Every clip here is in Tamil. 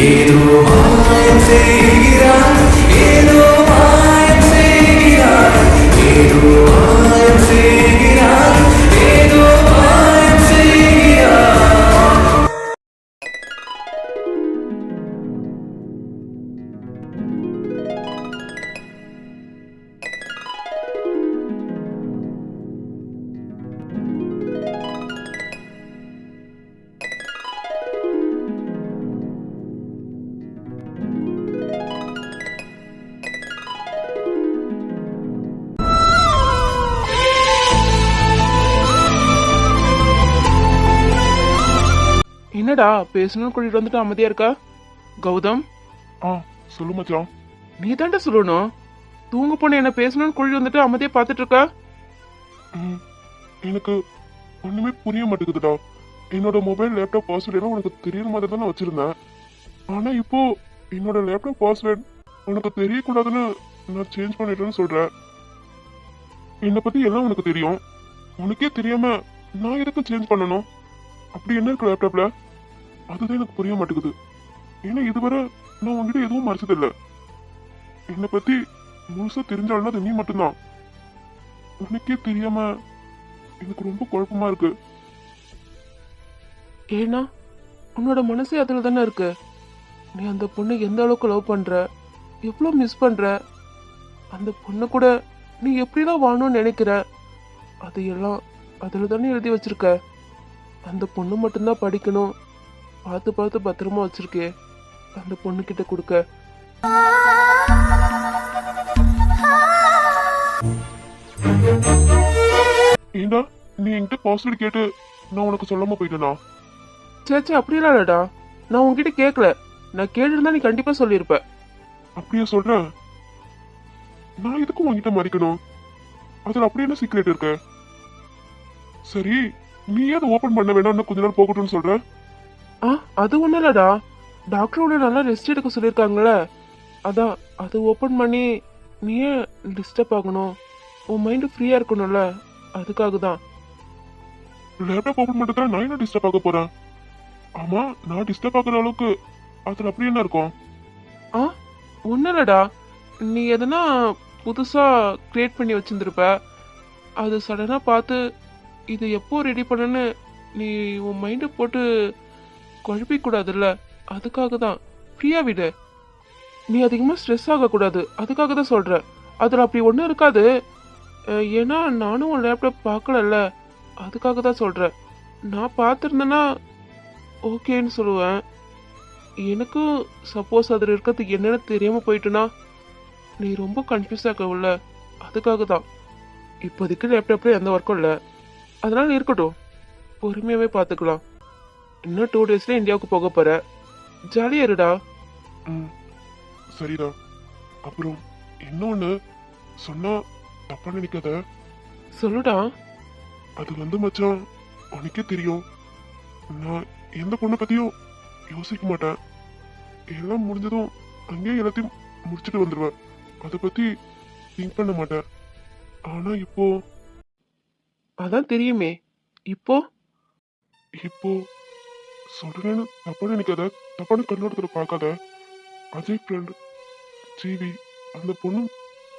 ஏதோ மாயம் செய்கிறாய், ஏதோ மாயம் செய்கிறாய், ஏதோ மாயம் செய்கிறாய், ஏதோ மாயம் செய்கிறாய். என்னடா பேசணும்னு கூட்டிட்டு வந்துட்டு அமைதியா இருக்கா? கௌதம், ஆ சொல்லு மச்சான். நீ தான்டா சொல்லணும். தூங்க போன என்ன பேசணும்னு கூட்டிட்டு வந்துட்டு அமைதியா பாத்துட்டு இருக்கா? ம், எனக்கு ஒண்ணுமே புரிய மாட்டேங்குதுடா. என்னோட மொபைல் லேப்டாப் பாஸ்வேர்ட் எல்லாம் உனக்கு தெரியற மாதிரி தான் நான் வச்சிருந்தேன். ஆனா இப்போ என்னோட லேப்டாப் பாஸ்வேர்ட் உனக்கு தெரியக்கூடாதுன்னு நான் சேஞ்ச் பண்ணிட்டேன்னு சொல்றேன். என்னை பத்தி எல்லாம் உனக்கு தெரியும். உனக்கே தெரியாம நான் எதுக்கு சேஞ்ச் பண்ணணும்? அப்படி என்ன இருக்கு லேப்டாப்ல? அதுதான் எனக்கு புரிய மாட்டேங்குது. ஏன்னா இதுவரை நான் உன்கிட்ட எதுவும் மறைச்சதில்லை. என்னை பத்தி முழுசா தெரிஞ்சாலும் அது நீ மட்டும்தான். உனக்கே தெரியாம எனக்கு ரொம்ப குழப்பமா இருக்கு. ஏன்னா உன்னோட மனசே அதுல தானே இருக்கு. நீ அந்த பொண்ணை எந்த அளவுக்கு லவ் பண்ற, எவ்வளோ மிஸ் பண்ற, அந்த பொண்ணு கூட நீ எப்படிலாம் வாழணும்னு நினைக்கிற, அது எல்லாம் அதுல தானே எழுதி வச்சிருக்க. அந்த பொண்ணு மட்டும்தான் படிக்கணும், பார்த்து பார்த்து பத்திரமா வச்சிருக்கே, அந்த பொண்ணு கிட்ட கொடுக்க. ஏண்டா நீ என்கிட்ட பாஸ்வேர்டு கேட்டு நான் உனக்கு சொல்லாம போயிட்டேனா? சேச்சே, அப்படிலாம் இல்லடா. நான் உன்கிட்ட கேட்கல. நான் கேட்டிருந்தா நீ கண்டிப்பா சொல்லியிருப்ப. அப்படியே சொல்றேன். நான் எதுக்கும் உன்கிட்ட மறைக்கணும்? அதுல அப்படி என்ன சீக்ரெட் இருக்கு? சரி, நீ ஏன் ஓபன் பண்ண வேணாம்னு கொஞ்ச நாள் போகட்டும்னு சொல்ற? அது ஒன்றும் இல்லடா. டாக்டர் உன்னை நல்லா ரெஸ்ட் எடுக்க சொல்லியிருக்காங்களே, அதான் அது ஓப்பன் பண்ணி நீ ஏன் டிஸ்டர்ப் ஆகணும், உன் மைண்டு ஃப்ரீயாக இருக்கணும்ல, அதுக்காக தான். லேப்டாப் ஓபன் பண்றதுல நான் என்ன டிஸ்டர்ப் ஆக போறேன்? ஆமா, நான் டிஸ்டர்ப் ஆகுற அளவுக்கு அதுல அப்படி என்ன இருக்கும்? ஒன்றும் இல்லடா. நீ எதனா புதுசாக க்ரியேட் பண்ணி வச்சுருந்துருப்ப. அது சடனாக பார்த்து இது எப்போ ரெடி பண்ணன்னு நீ உன் மைண்டை போட்டு குழப்பிக்கூடாதுல்ல, அதுக்காக தான். ஃப்ரீயாக விடு. நீ அதிகமாக ஸ்ட்ரெஸ் ஆகக்கூடாது, அதுக்காக தான் சொல்கிறேன். அதில் அப்படி ஒன்றும் இருக்காது. ஏன்னா நானும் உன் லேப்டாப் பார்க்கலல்ல, அதுக்காக தான் சொல்கிறேன். நான் பார்த்துருந்தேன்னா ஓகேன்னு சொல்லுவேன். எனக்கும் சப்போஸ் அதில் இருக்கிறது என்னென்னு தெரியாமல் போயிட்டுனா நீ ரொம்ப கன்ஃபியூஸ் ஆகவில்ல, அதுக்காக தான். இப்போதைக்கு லேப்டாப்பில் எந்த ஒர்க்கும் இல்லை, அதனால இருக்கட்டும், பொறுமையாகவே பார்த்துக்கலாம். இன்னும் 2 daysல இந்தியாவுக்கு போக போற, ஜாலியா இருடா. ம், சரிடா. அப்புறம் இன்னொன்னு சொன்னா தப்பா நினைக்காத. சொல்லுடா. அது வந்து மச்சான், உனக்கே தெரியும், நான் எந்த பொண்ணை பத்தியும் யோசிக்க மாட்டேன். எல்லாம் முடிஞ்சதும் அங்கேயே எல்லாத்தையும் முடிச்சுட்டு வந்துடுவேன். அதை பத்தி திங்க் பண்ண மாட்டேன். ஆனா இப்போ அதான் தெரியுமே. இப்போ இப்போ சொல்றேன்னு தப்பா நினைக்காத, தப்பான கண்ணோட்டத்துல பார்க்காத. அஜய் ஃப்ரெண்ட் ஜிவி, அந்த பொண்ணு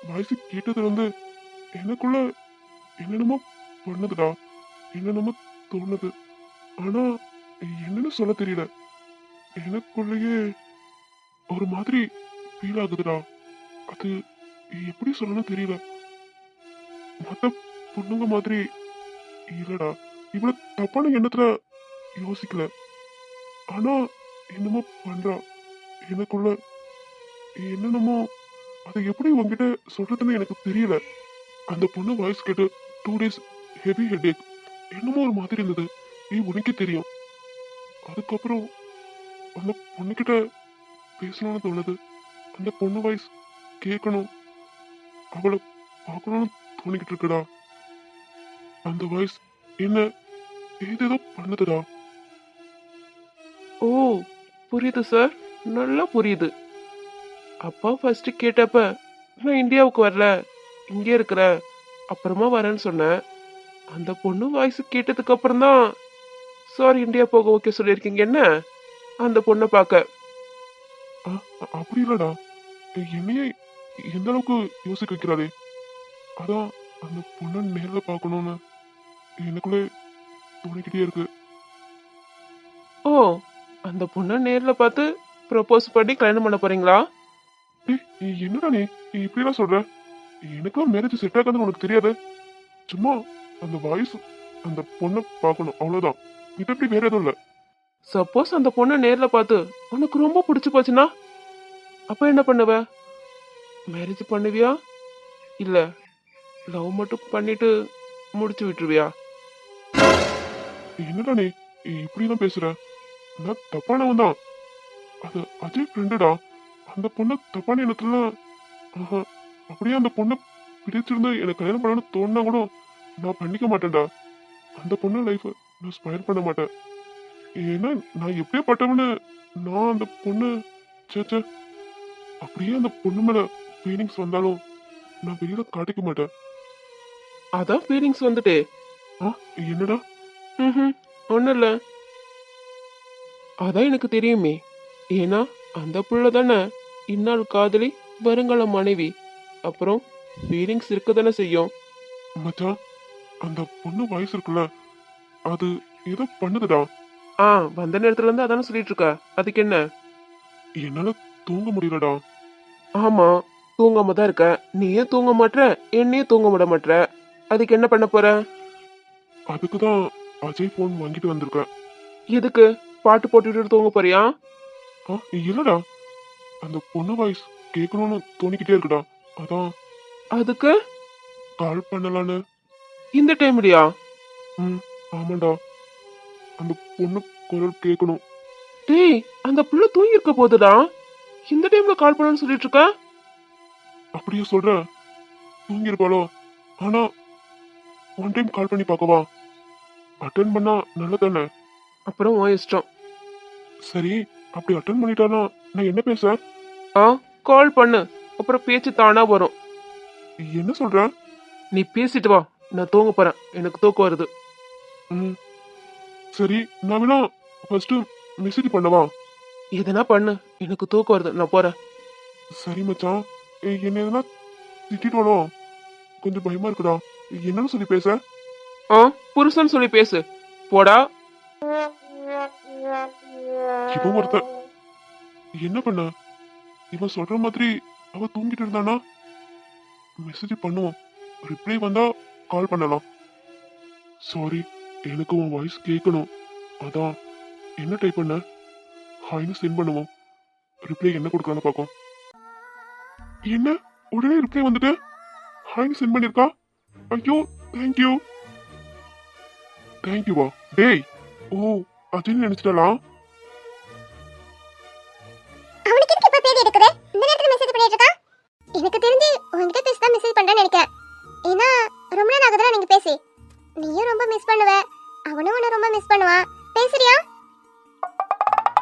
வாய்ஸ் கேட்டதுல இருந்து எனக்குள்ள என்னென்னமோ பண்ணுதுடா, என்னென்னமோ தோணுது. ஆனா என்னன்னு சொல்ல தெரியல. எனக்குள்ளேயே ஒரு மாதிரி ஃபீல் ஆகுதுடா. அது எப்படி சொல்லணும் தெரியல. மத்த பொண்ணுங்க மாதிரி இல்லடா. இவ்வளவு தப்பான எண்ணத்துல யோசிக்கல. ஆனா என்னமோ பண்றா எனக்குள்ள. என்னென்னமோ அதை எப்படி உங்ககிட்ட சொல்றதுன்னு எனக்கு தெரியல. அந்த பொண்ணு வாய்ஸ் கேட்டு 2 days ஹெவி ஹெட்ஏக், என்னமோ ஒரு மாதிரி இருந்தது. உனக்கே தெரியும். அதுக்கப்புறம் அந்த பொண்ணுகிட்ட பேசணும்னு தோணுது. அந்த பொண்ணு வாய்ஸ் கேட்கணும், அவளை பார்க்கணும்னு தோணிக்கிட்டு இருக்குடா. அந்த வாய்ஸ் என்ன ஏதேதோ பண்ணுதுடா. ஓ, புரியுது சார், நல்லா புரியுது. அப்பா ஃபர்ஸ்ட் கேட்டப்ப நான் இந்தியாவுக்கு வரல, இங்கே இருக்கிற, அப்புறமா வரேன்னு சொன்னேன். அந்த பொண்ணு வாய்ஸ் கேட்டதுக்கு அப்புறம் தான் சாரி இந்தியா போக ஓகே சொல்லியிருக்கீங்க என்ன, அந்த பொண்ணை பார்க்க. அப்படி இல்லடா, என்னையே எந்த அளவுக்கு யோசிக்க வைக்கிறாளே. அதான் அந்த பொண்ணை நேர்ல பார்க்கணும்னு எனக்குள்ளே தோணிக்கிட்டே இருக்கு. ஓ, அந்த பொண்ணை நேர்ல பார்த்து ப்ரப்போஸ் பண்ணி கல்யாணம் பண்ண போறீங்களா? என்னடா நீ இப்படிலாம் சொல்ற? எனக்கெல்லாம் மேரேஜ் செட் ஆகாதுன்னு உனக்கு தெரியாது. சும்மா அந்த வாய்ஸ் அந்த பொண்ணை பார்க்கணும், அவ்வளவுதான். இது எப்படி வேற எதுவும் இல்ல. சப்போஸ் அந்த பொண்ணை நேர்ல பார்த்து உனக்கு ரொம்ப பிடிச்சு போச்சுன்னா அப்ப என்ன பண்ணுவ? மேரேஜ் பண்ணுவியா இல்ல லவ் மட்டும் பண்ணிட்டு முடிச்சு விட்டுருவியா? என்னடா நீ இப்படிதான் பேசுற? நான் தப்பானவன் தான். அது அஜய் ஃப்ரெண்டுடா. அந்த பொண்ணை தப்பான எண்ணத்துல ஆஹா, அப்படியே அந்த பொண்ணை பிடிச்சிருந்து எனக்கு கல்யாணம் பண்ணணும்னு தோணுனா கூட நான் பண்ணிக்க மாட்டேன்டா. அந்த பொண்ணு லைஃப் நான் ஸ்பாயில் பண்ண மாட்டேன். ஏன்னா நான் எப்படியே பட்டவனு நான் அந்த பொண்ணு சேச்சே அப்படியே அந்த பொண்ணு மேல ஃபீலிங்ஸ் வந்தாலும் நான் வெளியில காட்டிக்க மாட்டேன். அதான் ஃபீலிங்ஸ் வந்துட்டே. என்னடா? ம், ஒன்றும் இல்லை. அதான் எனக்கு தெரியுமே. ஏன்னா அந்த புள்ள தானே இந்நாள் காதலி, வருங்கால மனைவி. அப்புறம் ஃபீலிங்ஸ் இருக்க தானே செய்யும். மச்சான், அந்த பொண்ணு வாய்ஸ் இருக்குல்ல, அது ஏதோ பண்ணுதுடா. வந்த நேரத்துல இருந்து அதானே சொல்லிட்டு இருக்க. அதுக்கு என்ன? என்னால தூங்க முடியலடா. ஆமா, தூங்காம தான் இருக்க. நீயே தூங்க மாட்ற, என்னையே தூங்க விட மாட்ற. அதுக்கு என்ன பண்ண போற? அதுக்குதான் அஜய் போன் வாங்கிட்டு வந்திருக்கேன். எதுக்கு? பாட்டு போட்டுட்டு தூங்க போறியா? இல்லடா, அந்த பொண்ணு வாய்ஸ் கேட்கணும்னு தோணிக்கிட்டே இருக்குடா. அதான் அதுக்கு கால் பண்ணலான்னு. இந்த டைம்லயா? ஆமாண்டா, அந்த பொண்ணு குரல் கேட்கணும். டேய், அந்த புள்ள தூங்கி இருக்க போதுடா. இந்த டைம்ல கால் பண்ணணும்னு சொல்லிட்டு இருக்க. அப்படியே சொல்ற? தூங்கி இருப்பாளோ? ஆனா ஒன் டைம் கால் பண்ணி பார்க்கவா? அட்டன் பண்ணா நல்லதானே? அப்புறம் உன் இஷ்டம். சரி, அப்படி அட்டன் பண்ணிட்டானா நான் என்ன பேச? கால் பண்ணு, அப்புறம் பேச்சு தானா வரும். என்ன சொல்ற? நீ பேசிட்டு வா, நான் தூங்க போறேன். எனக்கு தூக்கம் வருது. சரி, நான் வேணா ஃபர்ஸ்ட் மெசேஜ் பண்ணவா? எதனா பண்ணு, எனக்கு தூக்கம் வருது, நான் போறேன். சரி மச்சான், என்ன எதனா திட்டிட்டு கொஞ்சம் பயமா இருக்குடா. என்னன்னு சொல்லி பேச? புருஷன் சொல்லி பேசு. போடா. இவன் ஒருத்த என்ன பண்ண? இவன் சொல்ற மாதிரி அவ தூங்கிட்டு இருந்தானா? மெசேஜ் பண்ணுவோம், ரிப்ளை வந்தா கால் பண்ணலாம். சாரி, எனக்கு உன் வாய்ஸ் கேட்கணும். அதான் என்ன டைப் பண்ண? ஹாய்னு சென்ட் பண்ணுவோம். ரிப்ளை என்ன கொடுக்கலான்னு பார்க்கும். என்ன உடனே ரிப்ளை வந்துட்டு ஹாய்னு சென்ட் பண்ணிருக்கா? ஐயோ, தேங்க்யூ. தேங்க்யூவா? டேய், ஓ அஜய் நினைச்சிட்டலாம். எனக்கு தெரிஞ்சு உன்கிட்ட பேசதான் மெசேஜ் பண்றேன்னு நினைக்கிறேன். ஏன்னா ரொம்ப நாள் ஆகுதுடா நீங்க பேசி. நீயும் ரொம்ப மிஸ் பண்ணுவ, அவனும் உன்னை ரொம்ப மிஸ் பண்ணுவான். பேசுறியா?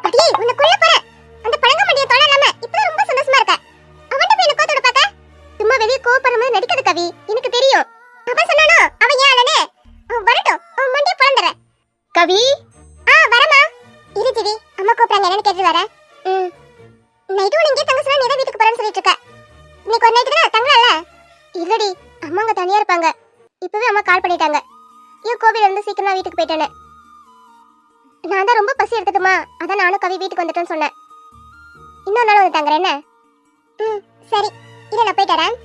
அடியே, உன்னை கொல்ல போறேன். அந்த பழங்க மண்டிய தொலை இல்லாம இப்பதான் ரொம்ப சந்தோஷமா இருக்க. அவன்கிட்ட போய் என்ன கோத்தோட பார்க்க? சும்மா வெளிய கோபப்படுற மாதிரி நடிக்காத கவி, எனக்கு தெரியும். அவன் சொன்னானோ அவன் ஏன் அழனே? அவன் வரட்டும், அவன் மண்டிய பழந்துறேன். கவி, வரமா? இரு ஜிவி, அம்மா கூப்பிடுறாங்க, என்னன்னு கேட்டு வரேன். நைட்டு உன் இங்கே தங்க சொன்னா நீ தான் வீட்டுக்கு போறேன்னு சொல்லிட்டு இருக்க. இன்னைக்கு ஒரு நைட்டு தான் தங்கலாம்ல? இல்லடி, அம்மா அங்க தனியா இருப்பாங்க. இப்பவே அம்மா கால் பண்ணிட்டாங்க. ஏன் கோவில இருந்து சீக்கிரமா வீட்டுக்கு போயிட்டேன்னு. நான் தான் ரொம்ப பசி எடுத்துட்டுமா, அதான் நானும் கவி வீட்டுக்கு வந்துட்டேன்னு சொன்னேன். இன்னொரு நாள் வந்து தங்குறேன் என்ன? சரி, இதை நான் போயிட்டு வரேன்.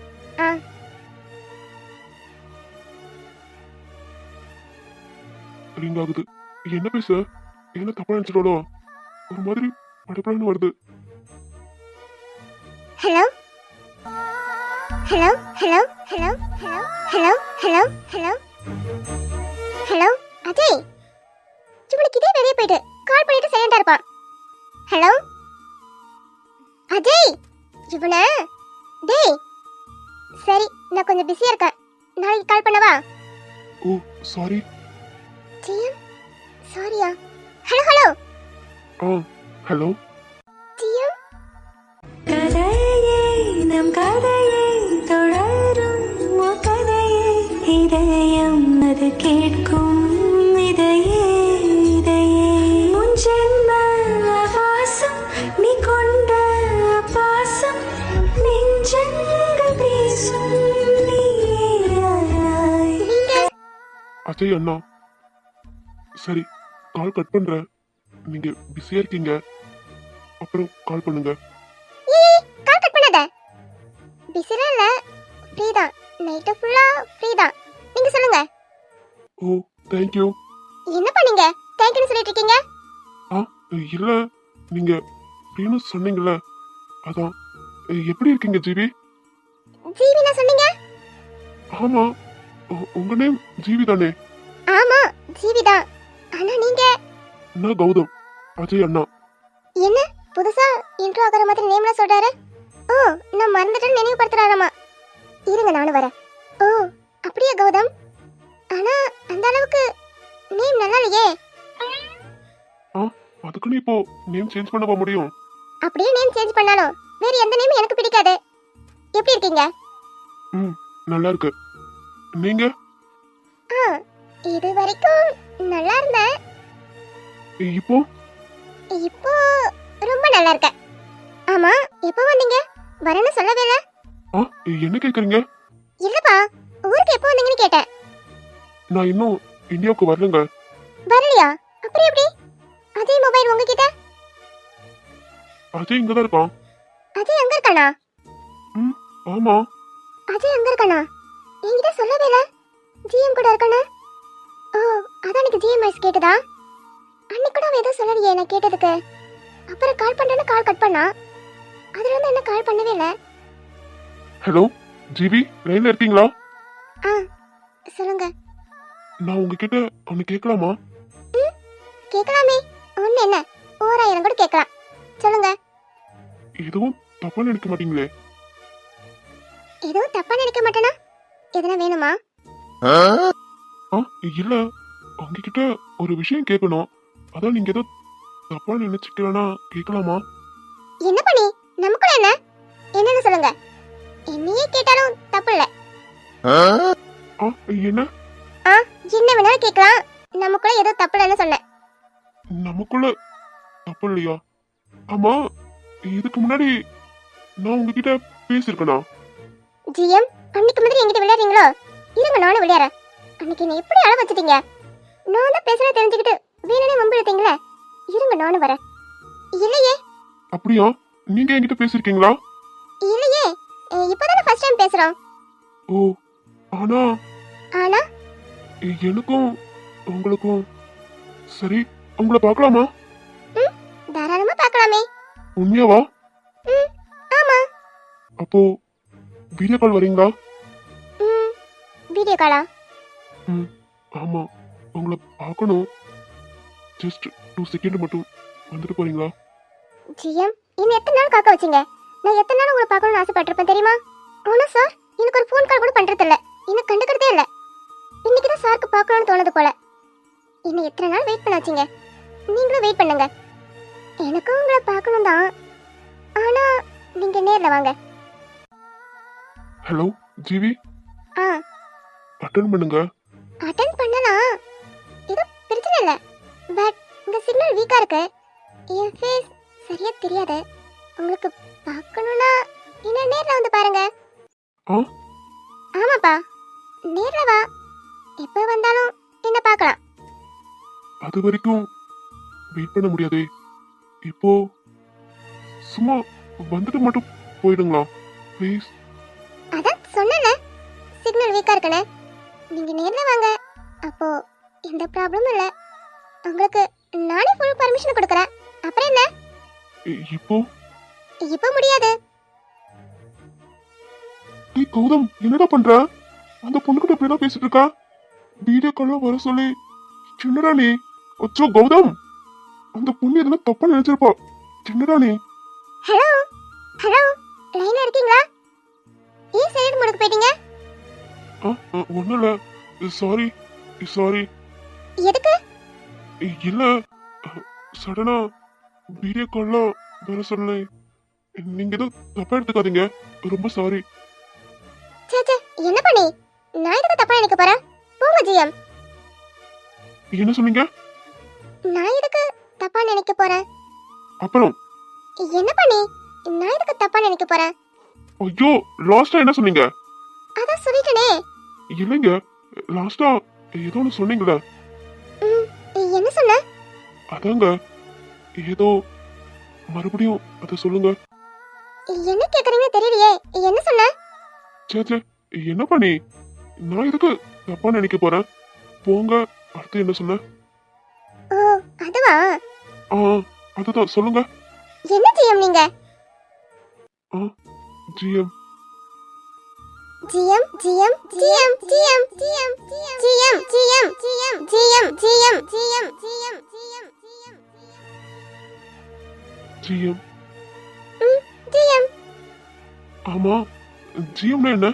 ரிங் ஆகுது. என்ன பேச? என்ன தப்பா நினைச்சிட்டோட ஒரு மாதிரி படப்படன்னு வருது. Hello hello hello hello hello hello hello hello hello Ajay, இவனுக்கு இதே வெளியே போயிட்டு கால் பண்ணிட்டு சைலண்டா இருப்பான். ஹலோ அஜய், இவன டேய். சரி, நான் கொஞ்சம் பிஸியா இருக்கேன், நாளைக்கு கால் பண்ணவா? ஓ சாரி. ஜியம், சாரியா? ஹலோ ஹலோ ஹலோ ஜியம். கதையே நம் கதையே தொடரும் கதையே, இதயம் அது கேட்கும் இதையே இதையே. உன் ஜென்ம வாசம் நீ கொண்ட அஜய் அண்ணா. சரி, கால் கட் பண்றேன். நீங்க பிஸியா இருக்கீங்க, அப்புறம் கால் பண்ணுங்க. ஏய் கால் கட் பண்ணாத. பிஸியா இல்ல, ஃப்ரீ தான். நைட் ஃபுல்லா ஃப்ரீ தான். நீங்க சொல்லுங்க. ஓ, தேங்க்யூ. என்ன பண்ணீங்க? தேங்க்யூ சொல்லிட்டு இருக்கீங்க. ஆ, இல்ல, நீங்க ஃப்ரீன்னு சொன்னீங்கல்ல, அதான். எப்படி இருக்கீங்க ஜிவி? ஜீவி என்ன சொன்னீங்க? ஆமா, உங்க நேம் ஜிவி தானே? ஆமா ஜீவி தான். ஆனா நீங்க நான் கௌதம், அஜய் அண்ணா. என்ன புதுசா இன்ட்ரோ ஆகிற மாதிரி நேம்ல சொல்றாரு? ஓ நான் மறந்துட்டேன்னு நினைவுபடுத்துறாராமா. இருங்க நானும் வரேன். ஓ அப்படியே கௌதம். ஆனா அந்த அளவுக்கு நேம் நல்லா இல்லையே. ஆ, அதுக்குன்னு இப்போ நேம் சேஞ்ச் பண்ண போக முடியும்? அப்படியே நேம் சேஞ்ச் பண்ணாலும் வேற எந்த நேமும் எனக்கு பிடிக்காது. எப்படி இருக்கீங்க? ம், நல்லா இருக்கு. நீங்க? ஆ இது வரைக்கும் நல்லா இருந்தேன். இப்போ இப்போ ரொம்ப நல்லா இருக்கேன். ஆமா எப்போ வந்தீங்க? வரேன்னு சொல்லவே இல்ல. ஆ, என்ன கேக்குறீங்க? இல்லப்பா ஊருக்கு எப்போ வந்தீங்கன்னு கேட்டேன். நான் இன்னும் இந்தியாவுக்கு வரலங்க. வரலையா? அப்புறம் எப்படி அஜய் மொபைல் உங்ககிட்ட? அஜய் இங்கதான் இருக்கான். அஜய் அங்க இருக்கானா? ம், ஆமா. அஜய் அங்க இருக்கானா? என்கிட்ட சொல்லவே இல்ல. ஜிஎம் கூட இருக்கானா? ஓ அதான் எனக்கு ஜிஎம் வாய்ஸ் கேட்டதா? அன்னைக்கு கூட அவன் ஏதோ சொல்லலையே நான் கேட்டதுக்கு. அப்புறம் கால் பண்றேன்னு கால் கட் பண்ணா. அதுல இருந்து என்ன கால் பண்ணவே இல்ல. ஹலோ ஜிவி, லைன்ல இருக்கீங்களா? ஆ சொல்லுங்க. நான் உங்ககிட்ட ஒன்னு கேட்கலாமா? கேட்கலாமே. ஒண்ணு என்ன 1000 கூட கேட்கலாம். சொல்லுங்க. எதுவும் தப்பா நினைக்க மாட்டீங்களே? எதுவும் தப்பா நினைக்க மாட்டேனா? எதனா வேணுமா? ஆ, இல்ல, உங்ககிட்ட ஒரு விஷயம் கேட்கணும். அதான் நீங்க ஏதோ தப்பா நினைச்சுக்கலனா கேட்கலாமா? என்ன பண்ணி நமக்குள்ள என்ன என்னன்னு சொல்லுங்க. என்னையே கேட்டாலும் தப்பு இல்ல. ஆ, என்ன? ஆ என்ன வேணாலும் கேட்கலாம். நமக்குள்ள ஏதோ தப்பு இல்லைன்னு சொன்னேன். நமக்குள்ள தப்பு இல்லையா? ஆமா, இதுக்கு முன்னாடி நான் உங்ககிட்ட பேசிருக்கேனா? ஜிஎம் அன்னைக்கு மாதிரி என்கிட்ட விளையாடுறீங்களோ? இருங்க நானும் விளையாடுறேன். அன்னைக்கு என்ன எப்படி அழ வச்சிட்டீங்க? நான் தான் பேசுறத தெரிஞ்சுக்கிட்டு வேணுனே வம்பு இழுத்தீங்களே. இருங்க நானும் வரேன். இல்லையே. அப்படியா? நீங்க என்கிட்ட பேசிருக்கீங்களா? இல்லையே. இப்போதானே ஃபர்ஸ்ட் டைம் பேசுறோம். ஓ, ஆனா ஆனா எனக்கும் உங்களுக்கும். சரி, உங்களை பார்க்கலாமா? ம் தாராளமா பார்க்கலாமே. உண்மையாவா? ம் ஆமா. அப்போ வீடியோ கால் வரீங்களா? ம் வீடியோ காலா? ம், ஆமா, உங்களை பார்க்கணும். ஜஸ்ட் 2 செகண்ட் மட்டும் வந்துட்டு போறீங்களா? ஜிஎம் இன்னும் எத்தனை நாள் காக்க வச்சீங்க? நான் எத்தனை நாள் உங்களை பார்க்கணும்னு ஆசைப்பட்டிருப்பேன் தெரியுமா? ஆனா சார் எனக்கு ஒரு ஃபோன் கால் கூட பண்றது இல்ல. என்ன கண்டுக்கிறதே இல்ல. இன்னைக்கு தான் சாருக்கு பார்க்கணும்னு தோணுது போல. இன்னும் எத்தனை நாள் வெயிட் பண்ண வச்சீங்க? நீங்களும் வெயிட் பண்ணுங்க. எனக்கும் உங்களை பார்க்கணும் தான். ஆனா நீங்க நேர்ல வாங்க. ஹலோ ஜிவி, ஆ அட்டன் பண்ணுங்க. அட்டெண்ட் பண்ணலாம். இது பிரச்சனை இல்ல. பட் இந்த சிக்னல் வீக்கா இருக்கு. என் ஃபேஸ் சரியா தெரியாது. உங்களுக்கு பார்க்கணும்னா என்ன நேர்ல வந்து பாருங்க. ஆ, ஆமாப்பா நேர்ல வா. எப்ப வந்தாலும் என்ன பார்க்கலாம். அது வரைக்கும் வெயிட் பண்ண முடியாதே. இப்போ சும்மா வந்துட்டு மட்டும் போயிடுங்களா ப்ளீஸ்? அதான் சொன்னேன்ல சிக்னல் வீக்கா இருக்குன்னு. நீங்க நேர்ல வாங்க. அப்போ எந்த ப்ராப்ளமும் இல்ல. உங்களுக்கு நானே ஃபுல் பர்மிஷன் கொடுக்கறேன். அப்புறம் என்ன? இப்போ இப்போ முடியாது. டேய் கௌதம், என்னடா பண்ற? அந்த பொண்ணுகிட்ட இப்படிதான் பேசிட்டு இருக்கா? வீடியோ கால்லாம் வர சொல்லி என்னடா நீ? அச்சோ கௌதம், அந்த பொண்ணு எதுனா தப்பா நினைச்சிருப்பா. என்னடா நீ? ஹலோ ஹலோ லைன்ல இருக்கீங்களா? ஏன் சைடு முடுக்கு போயிட்டீங்க? ஒன்னும் இல்ல, சாரி சாரி. எதுக்கு? இல்ல, சடனா வீடியோ கால்லாம் வர சொல்லி நீங்க எதுவும் தப்பா எடுத்துக்காதீங்க. ரொம்ப சாரி. சே என்ன பண்ணி நான் எதுக்கு தப்பா நினைக்க போறேன்? போங்க ஜிஎம். என்ன சொன்னீங்க? நான் எதுக்கு தப்பா நினைக்க போறேன்? அப்புறம் என்ன பண்ணி நான் எதுக்கு தப்பா நினைக்க போறேன்? ஐயோ, லாஸ்டா என்ன சொன்னீங்க? அதான் சொல்லிட்டேனே. இல்லைங்க, லாஸ்டா ஏதோ ஒன்று சொன்னீங்களே, ம், என்ன சொன்ன? அதாங்க ஏதோ மறுபடியும் அதை சொல்லுங்க. என்ன கேக்குறீங்கன்னு தெரியலையே. என்ன சொன்ன? சே என்ன பண்ணி நான் இதுக்கு தப்பா நினைக்க போறேன்? போங்க, அடுத்து என்ன சொன்ன? ஓ, அதுவா? ஆ அதுதான் சொல்லுங்க. என்ன ஜிஎம் நீங்க? ஆ GM GM GM GM GM GM GM GM GM GM GM GM GM GM GM GM. ஆமா, ஜிஎம்னா என்ன?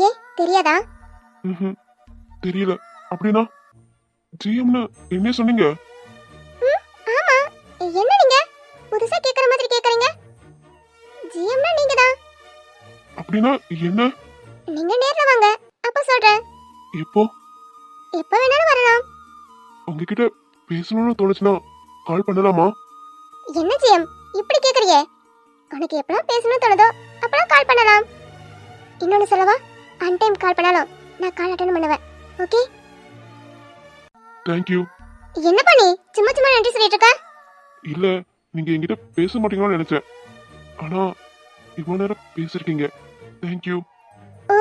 ஏ, தெரியாதா? ம்ஹும், தெரியல. அப்படின்னா ஜிஎம்னு என்ன சொன்னீங்க? ஆமா, என்ன நீங்க புதுசா கேக்குற மாதிரி கேக்குறீங்க? ஜிஎம்னா நீங்க தான். அப்படின்னா என்ன? நீங்க நேர்ல வாங்க, அப்ப சொல்றேன். இப்போ எப்ப வேணாலும் வரலாம். உங்ககிட்ட பேசணும்னு தோணுச்சுன்னா கால் பண்ணலாமா? என்ன ஜிஎம் இப்படி கேக்குறியே? உனக்கு எப்பலாம் பேசணும்னு தோணுதோ அப்பலாம் கால் பண்ணலாம். இன்னொன்னு சொல்லவா? அன் டைம் கால் பண்ணாலும் நான் கால் அட்டெண்ட் பண்ணுவேன். ஓகே? தேங்க்யூ. என்ன பண்ணி சும்மா சும்மா நன்றி சொல்லிட்டு இருக்க? இல்ல, நீங்க என்கிட்ட பேச மாட்டீங்கன்னு நினைச்சேன். ஆனா இவ்வளவு நேரம் பேசிருக்கீங்க. தேங்க்யூ. ஓ,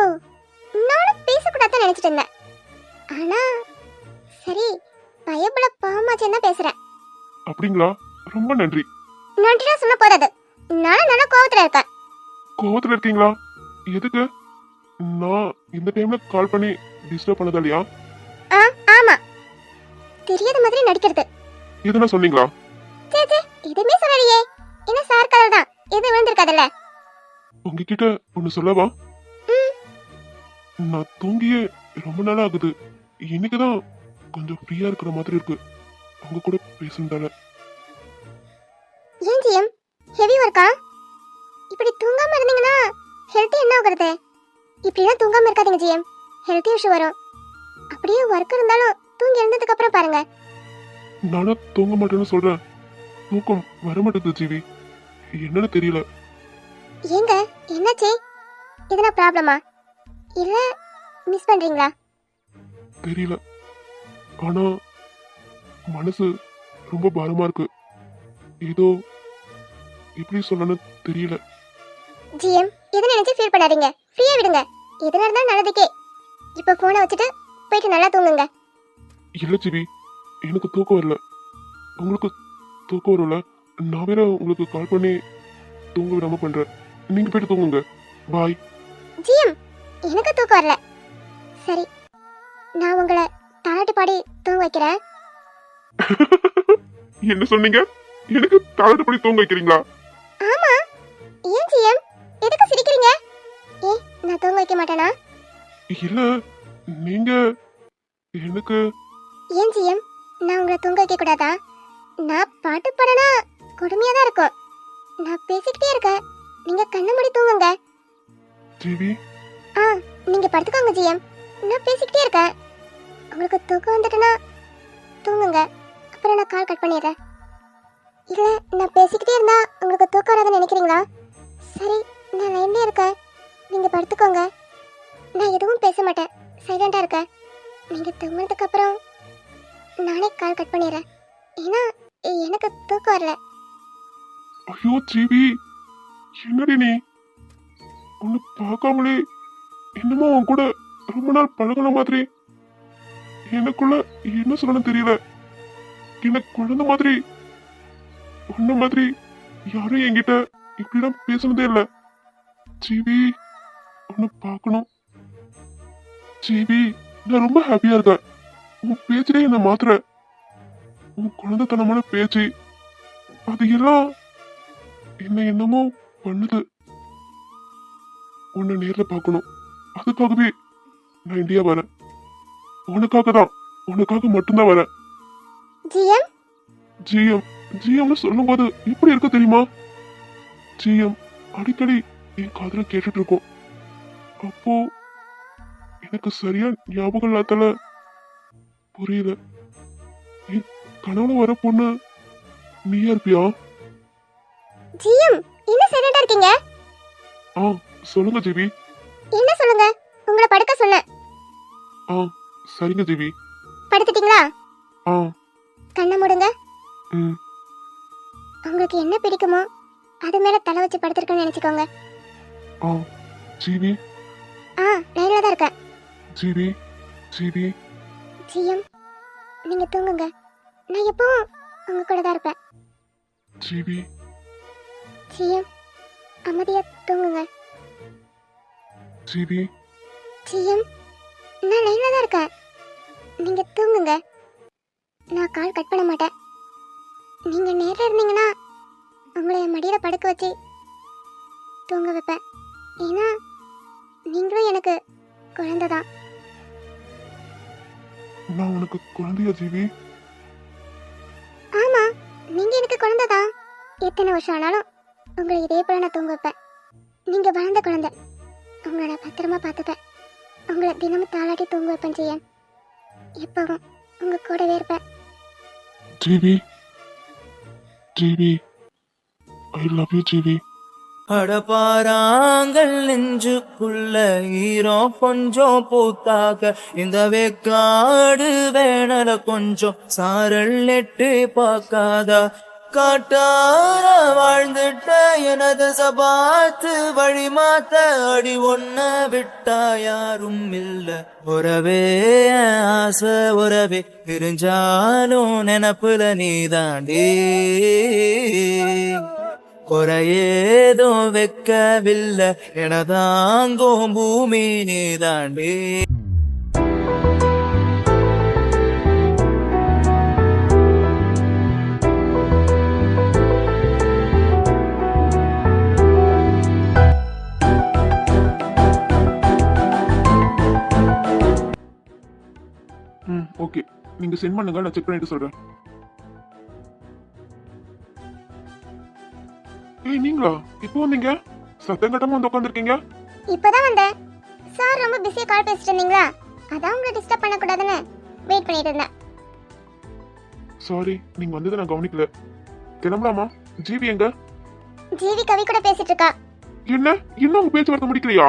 நானும் பேசக்கூடாதுன்னு நினைச்சிட்டு இருந்தேன். ஆனா சரி, பயப்பட பாமாச்சேன்னு தான் பேசுறேன். அப்படிங்களா? ரொம்ப நன்றி. நன்றிலாம் சொல்ல போறாது. நானும் நல்லா கோவத்துல இருக்கேன். கோவத்துல இருக்கீங்களா? எதுக்கு? நான் இந்த டைம்ல கால் பண்ணி டிஸ்டர்ப் பண்ணதா இல்லையா? ஆமா, தெரியாத மாதிரி நடிக்கிறது. எதுனா சொன்னீங்களா? சே சே, எதுவுமே சொல்லலையே. என்ன சார் கலர் தான், எது விழுந்திருக்காதுல்ல. உங்ககிட்ட ஒண்ணு சொல்லவா? நான் தூங்கியே ரொம்ப நாள் ஆகுது. இன்னைக்குதான் கொஞ்சம் ஃப்ரீயா இருக்கிற மாதிரி இருக்கு உங்க கூட பேசுனதால. ஏன் ஜிஎம் ஹெவி ஒர்க்கா? இப்படி தூங்காம இருந்தீங்கன்னா ஹெல்த் என்ன ஆகுறது? இப்படிலாம் தூங்காம இருக்காதீங்க ஜிஎம், ஹெல்த் இஷ்யூ வரும். அப்படியே ஒர்க் இருந்தாலும் தூங்கி எழுந்ததுக்கு அப்புறம் பாருங்க. நானும் தூங்க மாட்டேன்னு சொல்றேன், தூக்கம் வர மாட்டேங்குது ஜீவி. என்னன்னு தெரியல. ஏங்க என்னாச்சு? எதனா ப்ராப்ளமா? இல்ல மிஸ் பண்றீங்களா? தெரியல, ஆனா மனசு ரொம்ப பாரமா இருக்கு. ஏதோ எப்படி சொல்லணும்னு தெரியல. ஜிஎம் எதை நினைச்சு ஃபீல் பண்ணாதீங்க, ஃப்ரீயா விடுங்க. எதுனா இருந்தாலும் நல்லதுக்கே. இப்போ போனை வச்சுட்டு போயிட்டு நல்லா தூங்குங்க. இல்ல ஜிவி, எனக்கு தூக்கம் வரல. உங்களுக்கு தூக்கம் வரும்ல? நான் வேற உங்களுக்கு கால் பண்ணி தூங்க விடாம பண்றேன். நீங்க போயிட்டு தூங்குங்க. பாய். ஜிஎம் எனக்கு தூக்கம் வரல. சரி, நான் உங்களை தாலாட்டு பாடி தூங்க வைக்கிறேன். என்ன சொன்னீங்க? எனக்கு தாளாட்டு படி தூங்க வைக்கிறீங்களா? ஆமா. ஏன் ஜிஎம் எதுக்கு சிரிக்கிறீங்க? ஏ, நான் தூங்க வைக்க மாட்டேனா? இல்ல, நீங்க எனக்கு ஏன் ஜிஎம் நான் உங்களை தூங்க வைக்க கூடாதா? நான் பாட்டு பாடனா கொடுமையா தான் இருக்கும். நான் பேசிக்கிட்டே இருக்கேன், நீங்க கண்ணை மூடி தூங்குங்க. ஜிவி. ஆ, நீங்க படுத்துக்கோங்க ஜிஎம், நான் பேசிக்கிட்டே இருக்கேன். உங்களுக்கு தூக்கம் வந்துட்டுனா தூங்குங்க, அப்புறம் நான் கால் கட் பண்ணிடுறேன். இல்ல நான் பேசிக்கிட்டே இருந்தா உங்களுக்கு தூக்கம் வராதுன்னு நினைக்கிறீங்களா? சரி, நான் லைன்லயே இருக்கேன், நீங்க படுத்துக்கோங்க. நான் எதுவும் பேச மாட்டேன், சைலண்டா இருக்கேன். நீங்க தூங்கினதுக்கு அப்புறம் நானே கால் கட் பண்ணிடுறேன். ஏன்னா எனக்கு தூக்கம் வரல. ஐயோ ஜிவி, என்னடி நீ? உன்னை பார்க்காமலே என்னமோ உன் கூட ரொம்ப நாள் பழகுன மாதிரி. எனக்குள்ள என்ன சொல்லணும் தெரியல. எனக்கு குழந்தை மாதிரி, உன்ன மாதிரி யாரும் என்கிட்ட இப்படிலாம் பேசுனதே இல்ல. ஜிவி, உன்னை பார்க்கணும். ஜிவி, நான் ரொம்ப ஹாப்பியா இருக்கேன். உன் பேச்சிலே என்ன மாத்துற. உன் குழந்தைத்தனமான பேச்சு, அது எல்லாம் என்ன என்னமோ பண்ணுது. உன்னை நேர்ல பார்க்கணும், அதுக்காகவே நான் இந்தியா வரேன். உனக்காக தான், உனக்காக மட்டும்தான் வரேன். ஜிஎம் ஜிஎம் ஜிஎம்னு சொல்லும் போது எப்படி இருக்க தெரியுமா? ஜிஎம் அடிக்கடி என் காதுல கேட்டுட்டு இருக்கோம். அப்போ எனக்கு சரியா ஞாபகம் இல்லாதால புரியல. என் கனவுல வர பொண்ணு நீயா இருப்பியா? ஜிஎம் என்ன சைலண்டா இருக்கீங்க? ஆ சொல்லுங்க ஜிவி. என்ன சொல்லுங்க, உங்களை படுக்க சொன்னேன். ஆ சரிங்க ஜிவி. படுத்துட்டீங்களா? ஆ. கண்ணை மூடுங்க. ம். உங்களுக்கு என்ன பிடிக்குமோ அது மேல தலை வச்சு படுத்திருக்கேன்னு நினைச்சுக்கோங்க. ஆ. ஜீவி. லைன்ல தான் இருக்கேன். ஜீவி. ஜீவி. ஜிஎம், நீங்க தூங்குங்க. நான் எப்பவும் உங்க கூட தான் இருப்பேன். ஜீவி. ஜிஎம், அமைதியா தூங்குங்க. ஜீவி. ஜிஎம், நான் லைன்ல தான் இருக்கேன். நீங்க தூங்குங்க. நான் கால் கட் பண்ண மாட்டேன். நீங்க நேர்ல இருந்தீங்கன்னா உங்களை என் மடியில படுக்க வச்சு தூங்க வைப்பேன். ஏன்னா நீங்களும் எனக்கு குழந்தை தான். நான் உனக்கு குழந்தையா ஜீவி? ஆமா, நீங்க எனக்கு குழந்தை தான். எத்தனை வருஷம் ஆனாலும் உங்களை இதே போல நான் தூங்க வைப்பேன். நீங்க வளர்ந்த குழந்தை. உங்களை நான் பத்திரமா பார்த்துப்பேன். உங்களை தினமும் தாளாட்டி தூங்க வைப்பேன் ஜிஎம். எப்பவும் உங்க கூடவே இருப்பேன். ஜீவி. ஜீவி. ஐ லவ் யூ ஜீவி. அடப்பாராங்கள் நெஞ்சுக்குள்ள ஈரம் கொஞ்சம் பூத்தாக இந்த வேக்காடு வேணல கொஞ்சம் சாரல் நெட்டு பார்க்காதா காட்டார வாழ்ந்துட்ட எனது சபாத்து வழி மாத்த அடி ஒன்ன விட்டா யாரும் இல்ல உறவே ஆசை உறவே பிரிஞ்சாலும் நினப்புல நீதாண்டே குறையேதோ வைக்கவில்லை எனதாங்கும் பூமி நீதாண்டே. ம், ஓகே. நீங்க சென்ட் பண்ணுங்க, நான் செக் பண்ணிட்டு சொல்றேன். ஏய், நீங்களா இப்போ வந்தீங்க? சத்தம் கட்டமா வந்து உட்காந்துருக்கீங்க. இப்பதான் வந்தேன். சார் ரொம்ப பிஸியா கால் பேசிட்டு இருந்தீங்களா? அதான் உங்களை டிஸ்டர்ப் பண்ணக்கூடாதுன்னு வெயிட் பண்ணிட்டு இருந்தேன். சாரி, நீங்க வந்ததை நான் கவனிக்கல. கிளம்பலாமா? ஜீவி எங்க? ஜீவி கவி கூட பேசிட்டு இருக்கா. என்ன இன்னும் உங்க பேச்சுவார்த்தை முடிக்கலையா?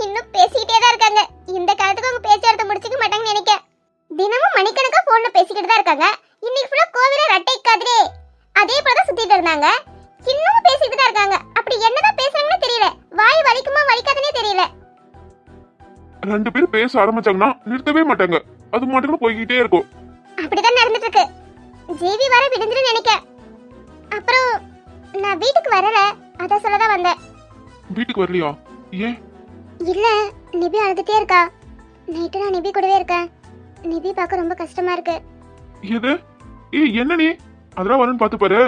இன்னும் பேசிக்கிட்டே தான் இருக்காங்க. இந்த காலத்துக்கு உங்க பேச்சுவார்த்தை முடிச்சுக்க மாட்டாங்கன்னு நினைக்கிறேன். தினமும் மணிக்கணக்கா போன்ல பேசிக்கிட்டு தான் இருக்காங்க. இன்னைக்கு ஃபுல்லா கோவில ரட்டை காதுரே அதே போல தான் சுத்திட்டு இருந்தாங்க. இன்னும் பேசிக்கிட்டு தான் இருக்காங்க. அப்படி என்னதான் பேசுறாங்கன்னு தெரியல. வாய் வலிக்குமா வலிக்காதனே தெரியல. ரெண்டு பேரும் பேச ஆரம்பிச்சாங்கன்னா நிறுத்தவே மாட்டாங்க. அது மட்டும் போய்கிட்டே இருக்கும். அப்படிதான் நடந்துட்டு இருக்கு. ஜீவி வர விடுந்துன்னு நினைக்கிறேன். அப்புறம் நான் வீட்டுக்கு வரல, அத சொல்லதான் வந்தேன். வீட்டுக்கு வரலையா? ஏன்? இல்ல, நிபி அழுதுட்டே இருக்கா. நைட்டு நான் நிபி கூடவே இருக்கேன். நிபி பார்க்க ரொம்ப கஷ்டமா இருக்கு. எது? ஏய், என்ன நீ? அதெல்லாம் வரேன்னு பாத்து பாரு.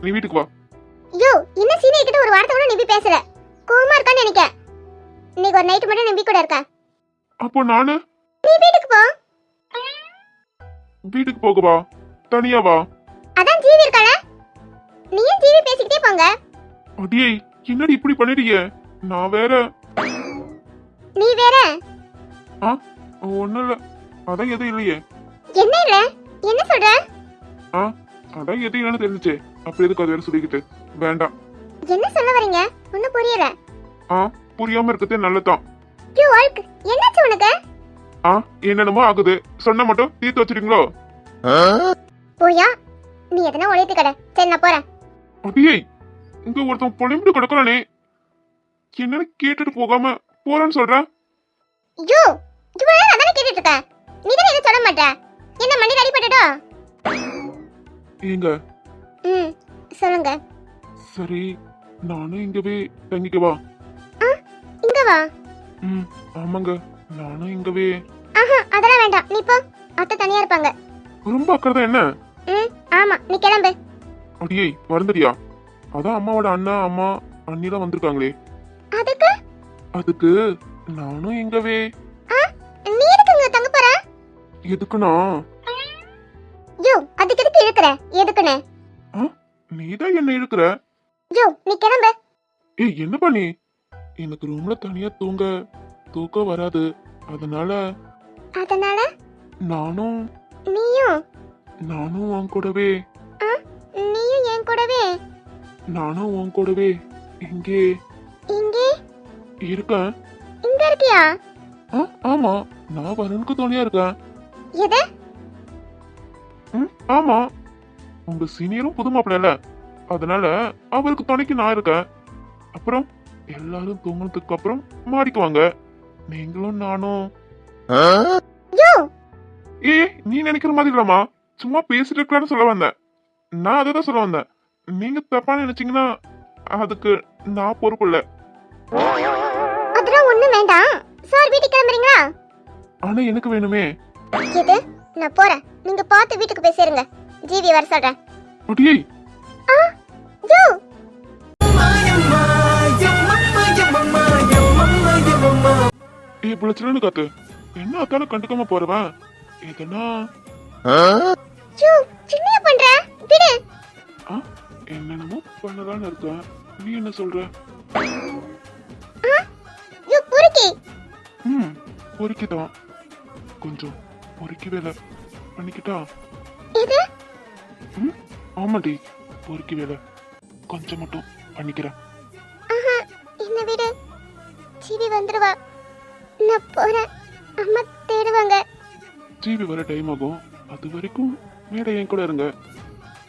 நீ வீட்டுக்கு வா. யோ, இன்னும் சீனியர் கிட்ட ஒரு வார்த்தை கூட நிபி பேசல. கோவமா இருக்கான்னு நினைக்கிறேன். இன்னைக்கு ஒரு நைட் மட்டும் நிபி கூட இருக்கேன். அப்போ நானு நீ வீட்டுக்கு போ. வீட்டுக்கு போகவா? தனியா வா. அதான் ஜீவி இருக்கால, நீயும் ஜீவி பேசிக்கிட்டே போங்க. அடியே, என்னடி இப்படி பண்ணிட்டீங்க? நான் வேற. நீ வேற? ஒண்ணும் இல்ல. அதான் எதுவும் இல்லையே. என்ன இல்ல? என்ன சொல்ற? அதான் எதுவும் இல்லைன்னு தெரிஞ்சுச்சு. அப்படி எதுக்கு அது வேற சொல்லிக்கிட்டு? வேண்டாம். என்ன சொல்ல வரீங்க? ஒன்னும் புரியல. புரியாம இருக்கிறதே நல்லதான். யூ ஆல்க், என்னாச்சு உனக்கு? என்னென்னமோ ஆகுது. சொன்ன மட்டும் தீர்த்து வச்சிருக்கீங்களோ? போயா, நீ எதனா உழைத்து கடை. சரி, நான் போறேன். அடியே, இங்க ஒருத்தன் பொலிம்பிட்டு கிடக்குறானே. என்னன்னு கேட்டுட்டு போகாம போறேன்னு சொல்ற? யோ, இவ்வளவு நேரம் அதானே கேட்டுட்டு இருக்க. நீ தானே எதுவும் சொல்ல மாட்ட. என்ன மண்டி அடிபட்டுடோ? ஏங்க, சொல்லுங்க. சரி, நானும் இங்கவே தங்கிக்கவா? இங்க வா. ஆமாங்க, நானும் இங்கவே. அதெல்லாம் வேண்டாம், நீ போ. அத்தை தனியா இருப்பாங்க. ரொம்ப அக்கறதா என்ன? ஆமா, நீ கிளம்பு. அடியே, மறந்துடியா? அதான் அம்மாவோட அண்ணா அம்மா அண்ணிலாம் வந்திருக்காங்களே. அதுக்கு நானும் இங்கவே. நீ எதுக்குங்க தங்க போற? எதுக்குனா? யோ, அதுக்கு எதுக்கு இழுக்குற? எதுக்குன்னு? நீதான் என்ன இழுக்குற. யோ, நீ கிளம்பு. ஏய், என்ன பண்ணி? எனக்கு ரூம்ல தனியா தூக்கம் வராது. அதனால நானும் நீயும் உன் கூடவே. நீயும் என் கூடவே? நானும் உன் கூடவே இங்கே இங்கே இருக்கேன். இங்க இருக்கியா? ஆமா, நான் வருணுக்கு துணையா இருக்கேன். எது? ஆமா, உங்க சீனியரும் புது மாப்பிள்ளை, அதனால அவருக்கு துணைக்கு நான் இருக்கேன். அப்புறம் எல்லாரும் தூங்கினதுக்கு அப்புறம் மாடிக்குவாங்க. நீங்களும் நானும். யோ நீ நினைக்கிற மாதிரி இல்லம்மா, சும்மா பேசிட்டு இருக்கலாம்னு சொல்ல வந்தேன். நான் அதை தான் சொல்ல வந்தேன். நீங்க தப்பா நினைச்சீங்கன்னா அதுக்கு நான் பொறுப்பு இல்ல. அதெல்லாம் ஒண்ணும் வேண்டாம். சார் வீட்டுக்கு கிளம்புறீங்களா? ஆனா எனக்கு வேணுமே. எது? நான் போறேன். நீங்க பார்த்து வீட்டுக்கு போய் சேருங்க. ஜிவி வர சொல்றேன். அடியே, யோ பிழைச்சலன்னு காத்து என்ன அத்தால கண்டுக்காம போறவன் எதனா யோ சின்ன பண்ற விடு. என்னென்னமோ பண்ணலான்னு இருக்கேன். நீ என்ன சொல்ற? யோ பொறுக்கி. பொறுக்கிதான். கொஞ்சம் பொறுக்கி வேலை பண்ணிக்கிட்டா? எது? ஆமாடி, பொறுக்கி வேலை கொஞ்சம் மட்டும் பண்ணிக்கிறேன். என்ன விடு. ஜிவி வந்துருவா. நான் போறேன். அம்மா தேடுவாங்க. ஜிவி வர டைம் ஆகும். அது வரைக்கும் மேடை என் கூட இருங்க.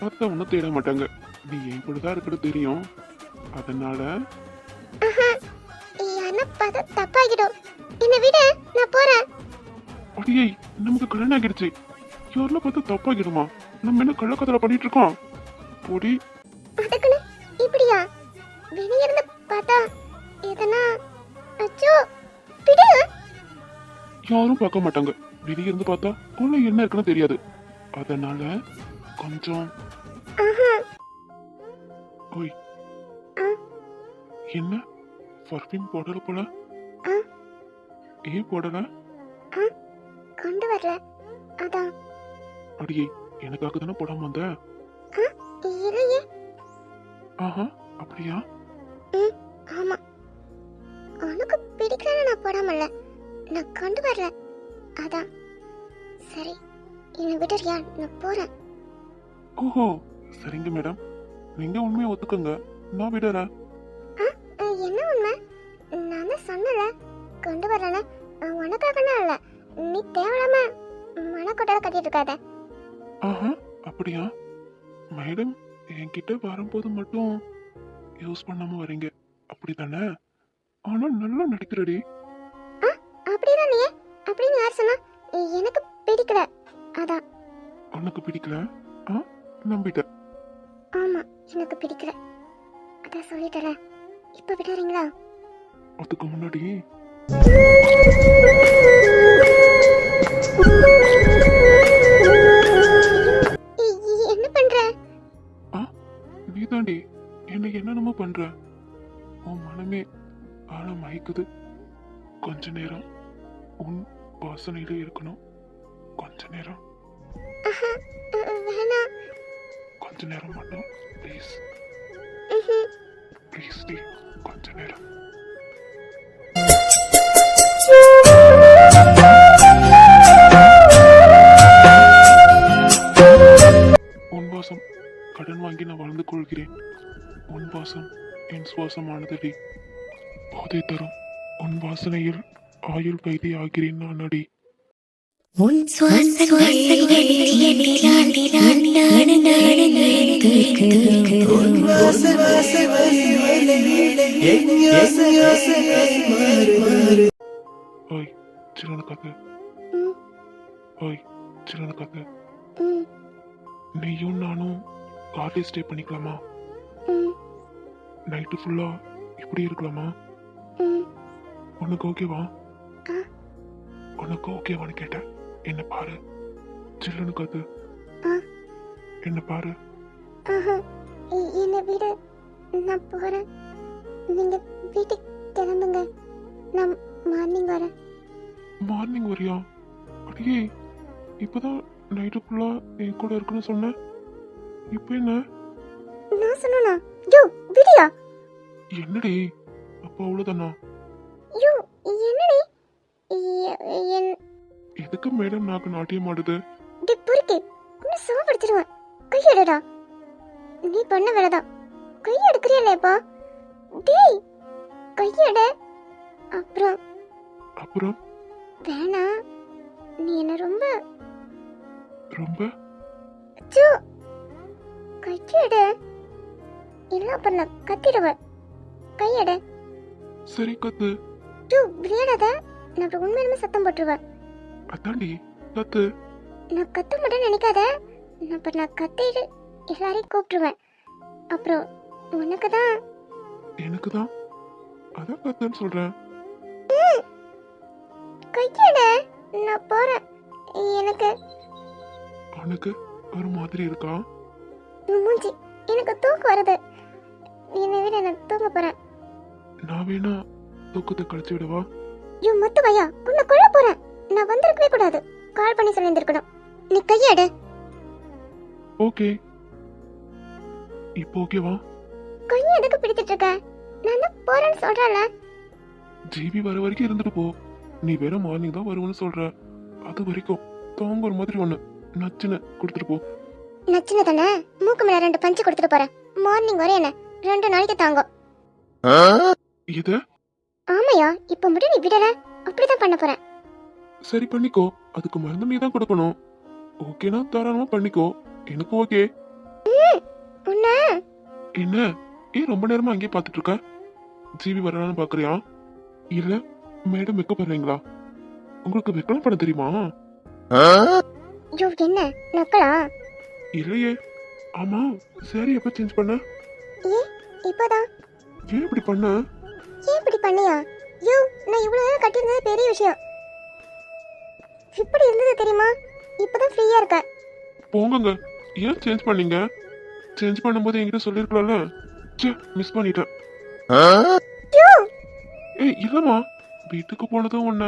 அத்தை ஒன்னும் தேட மாட்டாங்க. நீ என் கூட தான் இருக்கிறது தெரியும். அதனால என்ன பார்த்தா தப்பாகிடும். என்ன விடு. நான் போறேன். அடியே, நமக்கு கல்யாணம் ஆகிடுச்சு. யாரெல்லாம் பார்த்தா தப்பாகிடுமா? நம்ம என்ன கள்ளக்கதலை பண்ணிட்டு இருக்கோம்? பொடி. அதுக்குன்னு இப்படியா? வெளிய இருந்து பார்த்தா எதனா அச்சோ விடு. யாரும் பார்க்க மாட்டாங்க. வெளிய இருந்து பார்த்தா உள்ள என்ன இருக்குன்னு தெரியாது. அதனால கொஞ்சம். ஓய், என்ன பர்ஃபியூம் போடல போல? ஏன் போடல? கொண்டு வரல. அதான். அடியே, எனக்காக தானே போடாம வந்த? இல்லையே. ஆஹா, அப்படியா? ஆமா, உனக்கு பிடிக்கலன்னு நான் போடாமல்ல. நான் கொண்டு வரல. அதான். சரி, என்னை விடுறியா? நான் போறேன். ஓஹோ, சரிங்க மேடம். நீங்க உண்மையை ஒத்துக்கங்க, நான் விடுறேன். என்ன உண்மை? நான் தான் சொன்னல கொண்டு வரல. உனக்காகனா இல்ல. நீ தேவையில்லாம மனக்கொட்டை கட்டிட்டு இருக்காத. ஆஹா, அப்படியா? மேடம் என்கிட்ட வரும்போது மட்டும் யூஸ் பண்ணாம வரீங்க, அப்படித்தானே? ஆனா நல்லா நடிக்கிறடி. அப்படிதான் நீ அப்படின்னு யார் சொன்னா? எனக்கு பிடிக்கல. அதான். உனக்கு பிடிக்கல? நம்பிட்டேன். ஆமா, எனக்கு பிடிக்கல. அதான் சொல்லிட்டல. இப்ப விடுறீங்களா? அதுக்கு முன்னாடி என்ன பண்ற? நீதாண்டி என்ன என்னென்னமோ பண்ற. உன் மனமே ஆழ மயக்குது. கொஞ்ச நேரம் உன் வாசனையில இருக்கணும். கொஞ்ச நேரம். வேணாம். கொஞ்ச நேரம் மட்டும் ப்ளீஸ். ப்ளீஸ் டி, கொஞ்ச நேரம். உன் வாசம் கடன் வாங்கி நான் வாழ்ந்து கொள்கிறேன். உன் வாசம் என் சுவாசமானதடி. போதை தரும் உன் வாசனையில் ஆயுள் கைதி ஆகிறேன் நான் அடி. உன் ஓய் சிலனுக்காக, ஓய் சிலனுக்காக நீயும் நானும் கார்டே ஸ்டே பண்ணிக்கலாமா? நைட்டு ஃபுல்லா இப்படி இருக்கலாமா? உனக்கு ஓகேவா? உனக்கு ஓகேவான்னு கேட்டேன். என்ன பாரு, சில்லுன்னு காத்து. என்ன பாரு. என்ன விட. நான் போறேன். நீங்க வீட்டுக்கு கிளம்புங்க. நான் மார்னிங் வரேன். மார்னிங் வரியா? அடியே, இப்பதான் நைட்டு ஃபுல்லா என் கூட இருக்குன்னு சொன்னேன். இப்போ என்ன? நான் சொன்னா? யோ விடியா? என்னடி அப்போ அவ்வளவுதானா? யோ என்னடி? எதுக்கு மேடம் நாக்கு நாட்டியம் ஆடுது? பொறுக்கி உன்னை சோப்படுத்திடுவேன். கையெடுடா. நீ பண்ண வேலைதான். கையெடுக்கிறியல்லேப்பா. டேய் கையெடு. அப்புறம் அப்புறம் வேணா, நீ என்ன ரொம்ப ரொம்ப அச்சோ, கையெடு. இல்ல அப்புறம் நான் கத்திடுவேன். கையெடு. சரி கத்து. ஐயோ, விளையாடாத. நான் அப்புறம் உண்மையிலுமே சத்தம் போட்டுருவேன். அதாண்டி கத்து. நான் கத்த மாட்டேன்னு நினைக்காத. நான் கத்திட்டு எல்லாரையும் கூப்பிட்டுருவேன். அப்புறம் உனக்கு தான். எனக்கு தான் அதான் கத்துன்னு சொல்றேன். கையெடு. நான் போறேன். எனக்கு உனக்கு ஒரு மாதிரி இருக்கா? மூஞ்சி, எனக்கு தூக்கம் வருது. என்னை விட நான் தூங்க போறேன். நான் வேணா தூக்கத்தை கழிச்சு விடவா? ஐயோ மொத்த பையா, உன்னை கொல்ல போறேன். நான் வந்திருக்கவே கூடாது. கால் பண்ணி சொல்லியிருந்திருக்கணும். நீ கையெடு. ஓகே, இப்போ ஓகேவா? கையை எதுக்கு பிடிச்சிட்டு இருக்க? நான் தான் போறேன்னு சொல்றேன்ல. ஜிபி வர வரைக்கும் இருந்துட்டு போ. நீ வேற மார்னிங் தான் வருவேன்னு சொல்ற. அது வரைக்கும் தாங்க ஒரு மாதிரி ஒண்ணு நச்சுன்னு கொடுத்துட்டு போ. நச்சுன்னு தானே மூக்கு மேல 2 பஞ்சு கொடுத்துட்டு போறேன். மார்னிங் வரை என்ன 2 நாளைக்கு தாங்கும். இது ஆமாயா, இப்ப மட்டும் நீ விடல, அப்படிதான் பண்ண போறேன். சரி பண்ணிக்கோ. அதுக்கு மருந்து நீ தான் கொடுக்கணும். ஓகேனா தாராளமா பண்ணிக்கோ. எனக்கு ஓகே. உன்ன என்ன ஏன் ரொம்ப நேரமா அங்கேயே பார்த்துட்டு இருக்க? ஜிபி வரலான்னு பாக்குறியா? இல்ல மேடம் வைக்க போறீங்களா? உங்களுக்கு வெக்கலாம் பண்ண தெரியுமா? ஐயோ என்ன நக்கலா? இல்லையே. ஆமா, சரி எப்ப சேஞ்ச் பண்ண? ஏ இப்பதான். ஏன் இப்படி பண்ண? ஏன் இப்படி பண்ணியா? ஐயோ, நான் இவ்வளவு நேரம் கட்டியிருந்தது பெரிய விஷயம். இப்படி இருந்தது தெரியுமா? இப்பதான் ஃப்ரீயா இருக்கேன். போங்கங்க. ஏன் சேஞ்ச் பண்ணீங்க? சேஞ்ச் பண்ணும்போது என்கிட்ட சொல்லிருக்கலாம்ல. மிஸ் பண்ணிட்டேன். ஐயோ ஏய் இல்லம்மா, வீட்டுக்கு போனதும் என்ன?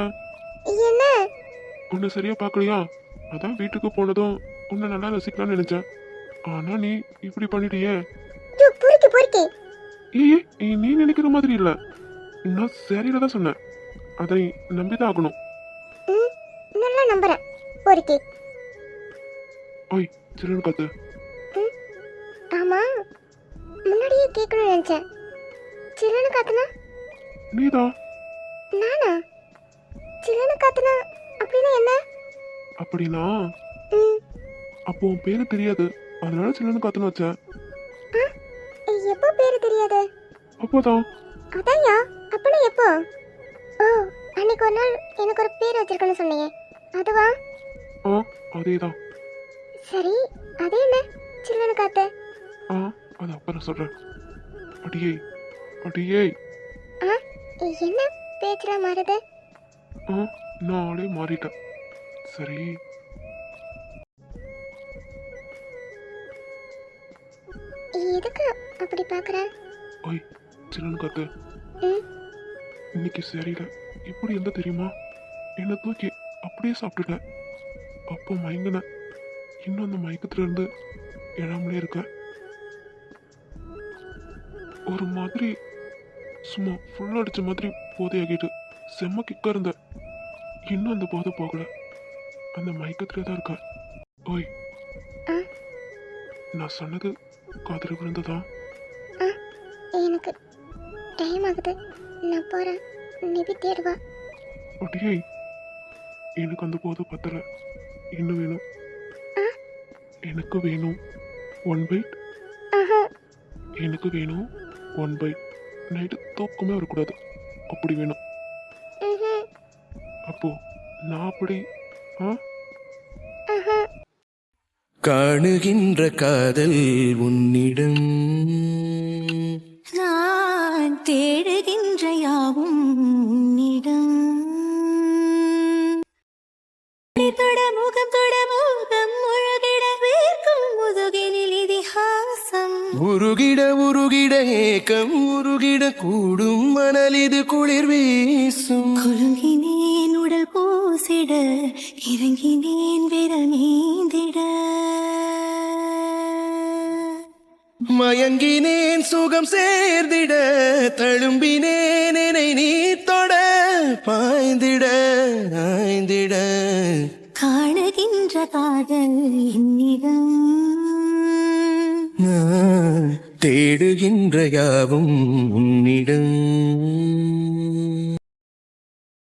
உன்னை சரியா பார்க்கலையா? அதான் வீட்டுக்கு போனதும் உன்னை நல்லா ரசிக்கலாம்னு நினைச்சேன். ஆனா நீ இப்படி பண்ணிட்டியே. ஐயோ பொறுக்கி. ஏய் நீ நினைக்கிற மாதிரி இல்ல. நான் சரியில தான் சொன்னேன். அதை நீ நம்பிதான் ஆகணும். நல்லா நம்புறேன். பொறுக்கி. ஓய் சில்லுன்னு காத்து. ஆமா, முன்னாடியே கேட்கணும்னு நினைச்சேன். சில்லுன்னு காத்துனா? நீதான். நானா? சில்லுன்னு காத்துனா அப்படின்னா என்ன? அப்படின்னா ம், அப்போ உன் பேரு தெரியாது, அதனால சில்லுன்னு காத்துன்னு வச்சேன். எப்போ பேரு தெரியாது? அப்போதான். அதான்யா, அப்பனா எப்போ? ஓ, அன்னைக்கு ஒரு நாள் எனக்கு ஒரு பேர் வச்சிருக்கேன்னு சொன்னீங்க, அதுவா? அதேதான். சரி, அது என்ன சில்லுன்னு காத்து? அது அப்புறம் சொல்றேன். அடியே என்ன பேச்செல்லாம் மாறுது? நான் ஆளே மாறிட்டேன். சரி எதுக்கு அப்படி பாக்குற? ஓய் சில்லுன்னு காத்து. ம், இன்னைக்கு சரியில்லை. எப்படி இருந்தா தெரியுமா? என்னை தூக்கி அப்படியே சாப்பிட்டுட்டேன். அப்போ மயங்கினேன். இன்னும் அந்த மயக்கத்துல இருந்து எழாமலே இருக்கேன். ஒரு மாதிரி சும்மா ஃபுல்லா அடிச்ச மாதிரி போதையாகிட்டு செம்ம கிக்கா இருந்த. இன்னும் அந்த போதை போகல. அந்த மயக்கத்துல தான் இருக்கேன். ஓய் ஆ, நான் சொன்னது காதல விழுந்ததா? எனக்கு டைம் ஆகுது, நான் போறேன். நீ போய் தேடுவா. அடியே எனக்கு அந்த போதை பத்தல. இன்னும் வேணும். ஆ, எனக்கு வேணும் 1 பைட். ஆஹா, எனக்கு வேணும் 1 பைட். நைட்டு தூக்கமே வரக்கூடாது. அப்படி வேணும். ம்ஹும், அப்போ நான் அப்படி ஆஹா. காணுகின்ற காதல் உன்னிடம், நான் தேடுகின்ற யாவும் உன்னிடம். தொட முகம் முழுகிட வேர்க்கும் முதுகினில் இதிகாசம். உருகிட ஏக்கம் உருகிட கூடும் மணல் இது குளிர் வீசும். குலுங்கினேன் உடல் பூசிட, இறங்கினேன் விரல் நீந்திட. மயங்கினேன் சுகம் சேர்ந்திட, தழும்பினேன் என்னை நீ தொட, பாய்ந்திட ஆய்ந்திட. காணுகின்ற காதல் என்னிடம், நான் தேடுகின்ற யாவும் உன்னிடம்.